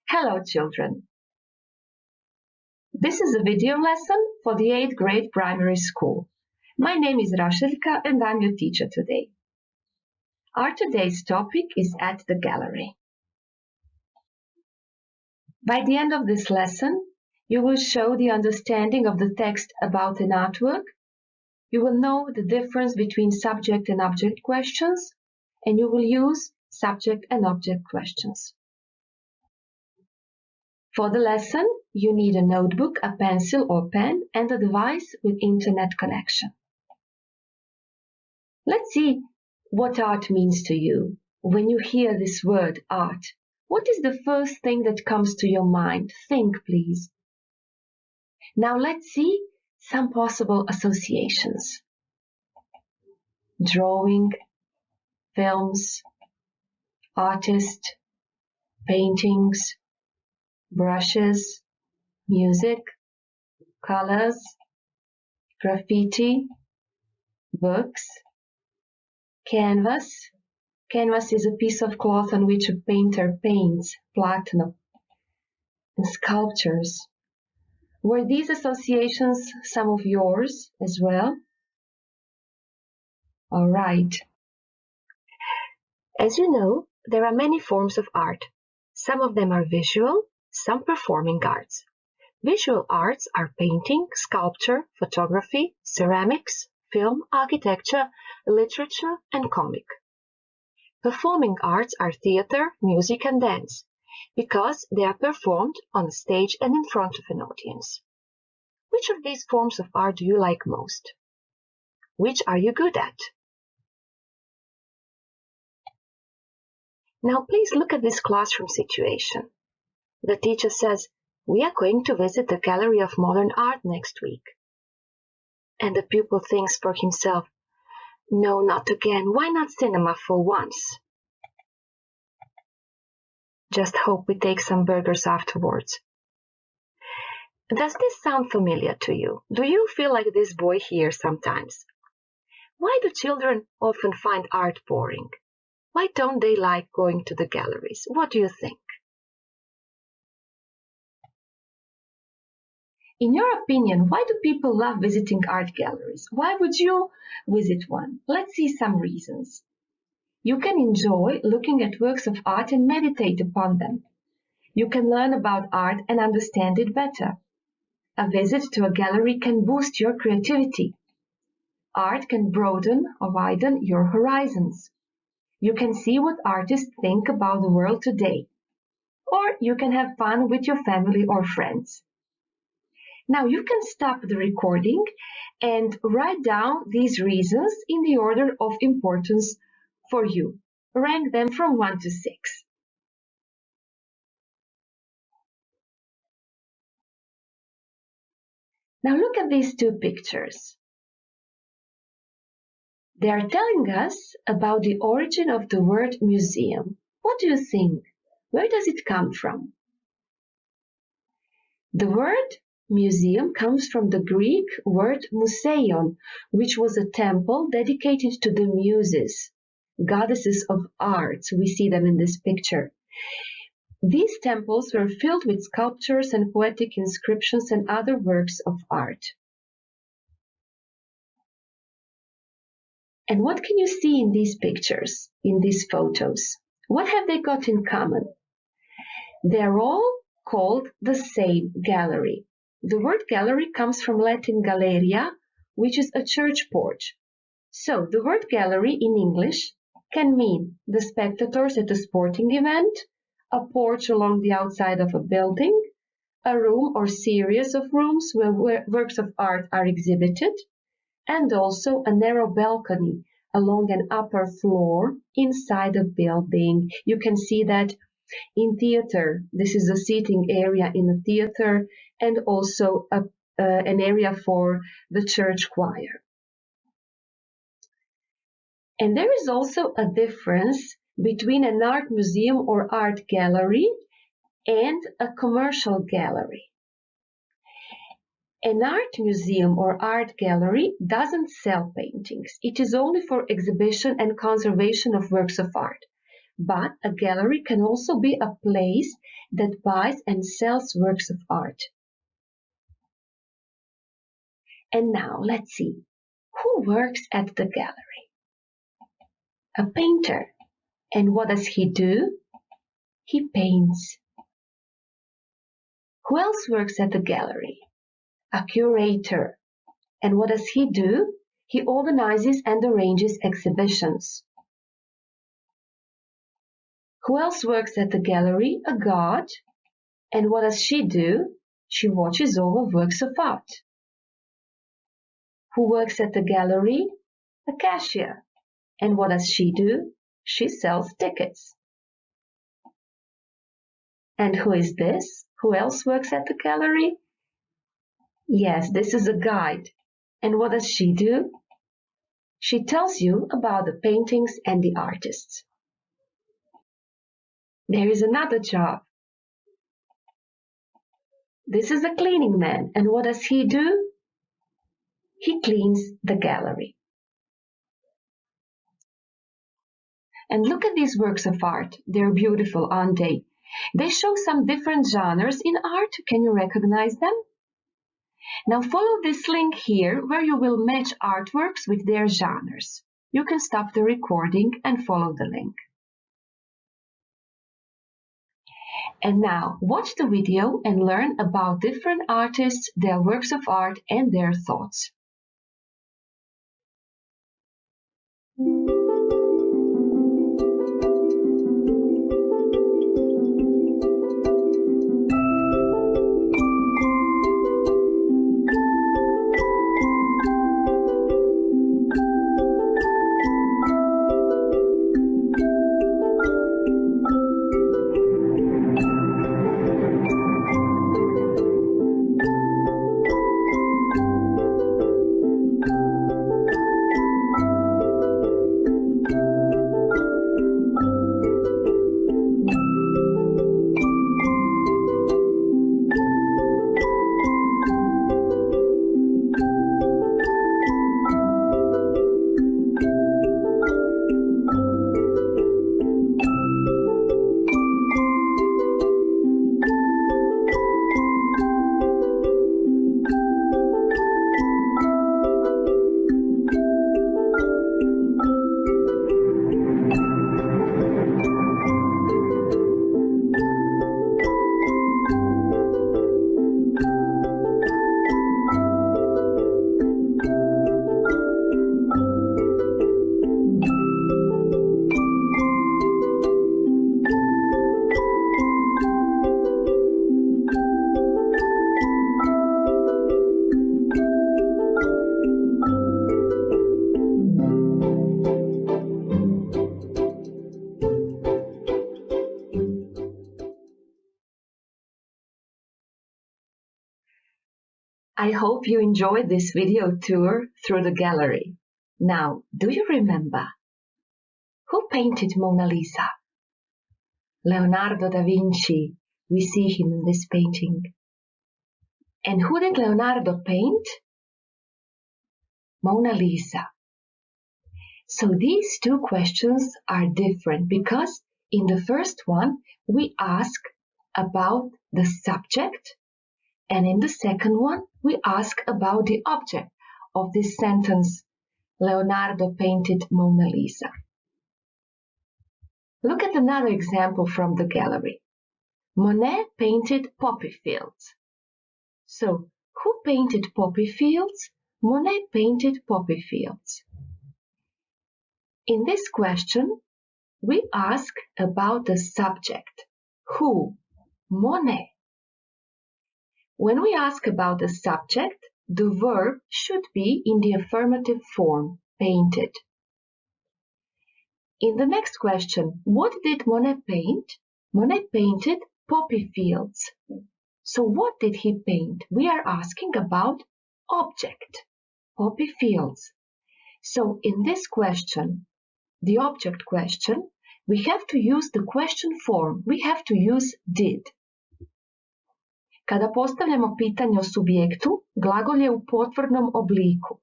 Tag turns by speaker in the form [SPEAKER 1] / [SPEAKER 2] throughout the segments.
[SPEAKER 1] Hello, children. This is a video lesson for the 8th grade primary school. My name is Rašeljka and I'm your teacher today. Our today's topic is at the gallery. By the end of this lesson, you will show the understanding of the text about an artwork. You will know the difference between subject and object questions, and you will use subject and object questions. For the lesson, you need a notebook, a pencil or pen, and a device with internet connection. Let's see what art means to you. When you hear this word, art, what is the first thing that comes to your mind? Think, please. Now let's see some possible associations. Drawing, films, artist, paintings, brushes, music, colors, graffiti, books, canvas. Canvas is a piece of cloth on which a painter paints, platinum, and sculptures. Were these associations some of yours as well? All right. As you know, there are many forms of art. Some of them are visual, some performing arts. Visual arts are painting, sculpture, photography, ceramics, film, architecture, literature, and comic. Performing arts are theater, music, and dance, because they are performed on a stage and in front of an audience. Which of these forms of art do you like most? Which are you good at? Now please look at this classroom situation. The teacher says, "We are going to visit the Gallery of Modern Art next week." And the pupil thinks for himself, "No, not again. Why not cinema for once? Just hope we take some burgers afterwards." Does this sound familiar to you? Do you feel like this boy here sometimes? Why do children often find art boring? Why don't they like going to the galleries? What do you think? In your opinion, why do people love visiting art galleries? Why would you visit one? Let's see some reasons. You can enjoy looking at works of art and meditate upon them. You can learn about art and understand it better. A visit to a gallery can boost your creativity. Art can broaden or widen your horizons. You can see what artists think about the world today. Or you can have fun with your family or friends. Now you can stop the recording and write down these reasons in the order of importance for you. Rank them from 1 to 6. Now look at these two pictures. They are telling us about the origin of the word museum. What do you think? Where does it come from? The word museum comes from the Greek word museion, which was a temple dedicated to the muses, goddesses of art. We see them in this picture. These temples were filled with sculptures and poetic inscriptions and other works of art. And what can you see in these pictures, in these photos? What have they got in common? They're all called the same gallery. The word gallery comes from Latin galleria, which is a church porch. So the word gallery in English can mean the spectators at a sporting event, a porch along the outside of a building, a room or series of rooms where works of art are exhibited, and also a narrow balcony along an upper floor inside a building. You can see that in theater. This is a seating area in a theater and also an area for the church choir. And there is also a difference between an art museum or art gallery and a commercial gallery. An art museum or art gallery doesn't sell paintings. It is only for exhibition and conservation of works of art. but a gallery can also be a place that buys and sells works of art. And now let's see, who works at the gallery? A painter. And what does he do? He paints. Who else works at the gallery? A curator. And what does he do? He organizes and arranges exhibitions. Who else works at the gallery? A guard. And what does she do? She watches over works of art. Who works at the gallery? A cashier. And what does she do? She sells tickets. And who is this? Who else works at the gallery? Yes, this is a guide. And what does she do? She tells you about the paintings and the artists. There is another job. This is a cleaning man. And what does he do? He cleans the gallery. And look at these works of art. They're beautiful, aren't they? They show some different genres in art. Can you recognize them? Now follow this link here where you will match artworks with their genres. You can stop the recording and follow the link. And now watch the video and learn about different artists, their works of art and their thoughts. I hope you enjoyed this video tour through the gallery. Now, do you remember? Who painted Mona Lisa? Leonardo da Vinci. We see him in this painting. And who did Leonardo paint? Mona Lisa. So these two questions are different because in the first one we ask about the subject, and in the second one we ask about the object of this sentence, Leonardo painted Mona Lisa. Look at another example from the gallery. Monet painted poppy fields. So, who painted poppy fields? Monet painted poppy fields. In this question, we ask about the subject. Who? Monet. When we ask about the subject, the verb should be in the affirmative form, painted. In the next question, what did Monet paint? Monet painted poppy fields. So what did he paint? We are asking about object, poppy fields. So in this question, the object question, we have to use the question form. We have to use did. Kada postavljamo pitanje o subjektu, glagol je u potvrdnom obliku,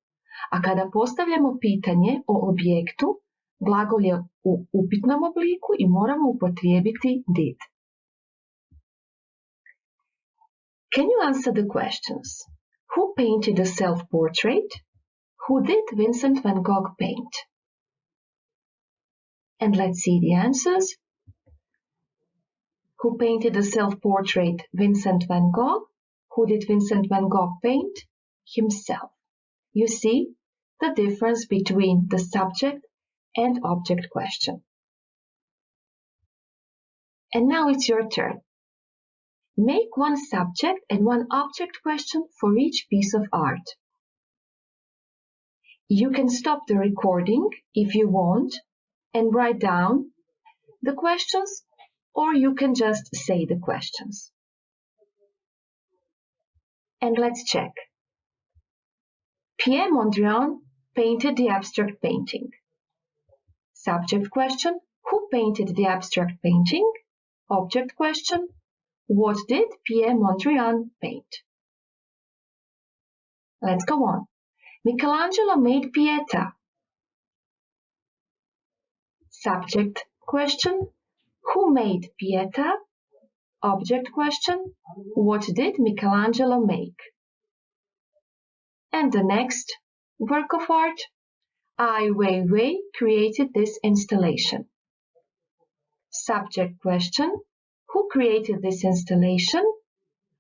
[SPEAKER 1] a kada postavljamo pitanje o objektu, Glagol je u upitnom obliku i moramo upotrijebiti did. Can you answer the questions? Who painted a self-portrait? Who did Vincent van Gogh paint? And let's see the answers. Who painted a self-portrait? Vincent van Gogh. Who did Vincent van Gogh paint? Himself. You see the difference between the subject and object question. And now it's your turn. Make one subject and one object question for each piece of art. You can stop the recording if you want and write down the questions, or you can just say the questions. And let's check. Pierre Mondrian painted the abstract painting. Subject question, who painted the abstract painting? Object question, what did Pierre Mondrian paint? Let's go on. Michelangelo made Pieta. Subject question, who made Pieta? Object question, what did Michelangelo make? And the next work of art, Ai Weiwei created this installation. Subject question, who created this installation?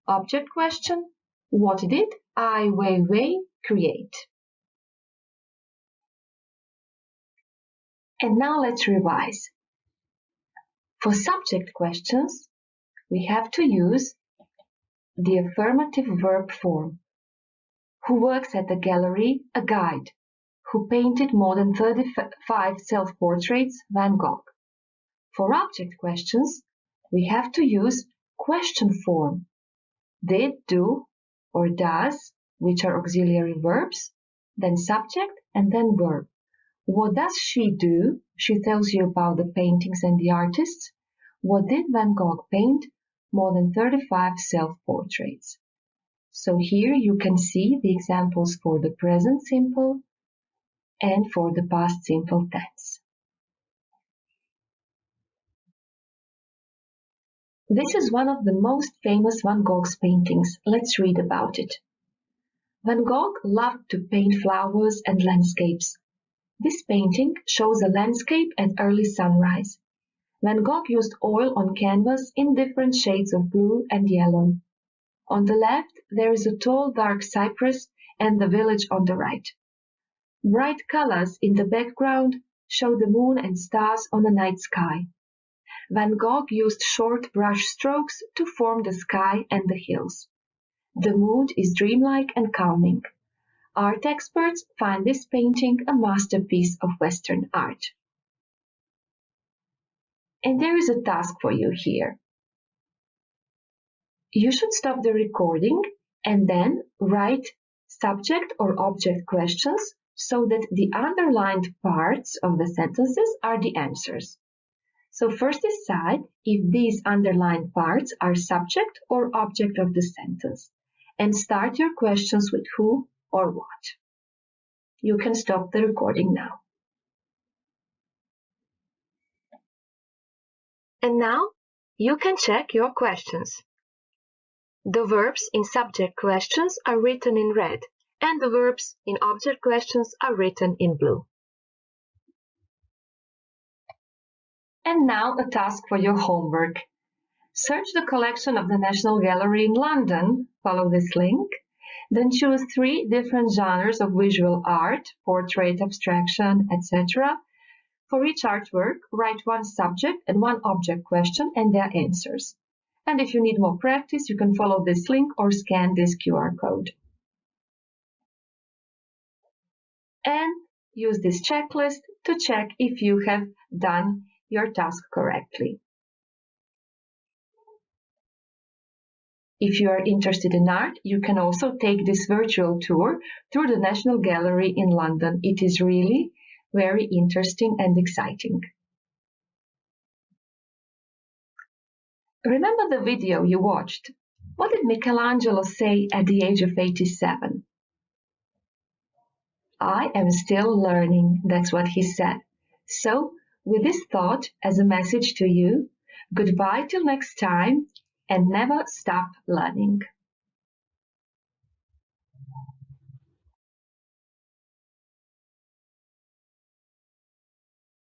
[SPEAKER 1] Object question, what did Ai Weiwei create? And now let's revise. For subject questions, we have to use the affirmative verb form. Who works at the gallery? A guide. Who painted more than 35 self-portraits? Van Gogh. For object questions, we have to use question form. Did, do, or does, which are auxiliary verbs, then subject, and then verb. What does she do? She tells you about the paintings and the artists. What did Van Gogh paint? More than 35 self-portraits. So here you can see the examples for the present simple and for the past simple tense. This is one of the most famous Van Gogh's paintings. Let's read about it. Van Gogh loved to paint flowers and landscapes. This painting shows a landscape at early sunrise. Van Gogh used oil on canvas in different shades of blue and yellow. On the left, there is a tall dark cypress and the village on the right. Bright colors in the background show the moon and stars on the night sky. Van Gogh used short brush strokes to form the sky and the hills. The mood is dreamlike and calming. Art experts find this painting a masterpiece of Western art. And there is a task for you here. You should stop the recording and then write subject or object questions so that the underlined parts of the sentences are the answers. So first decide if these underlined parts are subject or object of the sentence and start your questions with who or what. You can stop the recording now. And now you can check your questions. The verbs in subject questions are written in red and the verbs in object questions are written in blue. And now a task for your homework. Search the collection of the National Gallery in London, follow this link, then choose 3 different genres of visual art, portrait, abstraction, etc. For each artwork, write one subject and one object question and their answers. And if you need more practice, you can follow this link or scan this QR code. And use this checklist to check if you have done your task correctly. If you are interested in art, you can also take this virtual tour through the National Gallery in London. It is really very interesting and exciting. Remember the video you watched? What did Michelangelo say at the age of 87? I am still learning, that's what he said. So, with this thought as a message to you, goodbye till next time and never stop learning.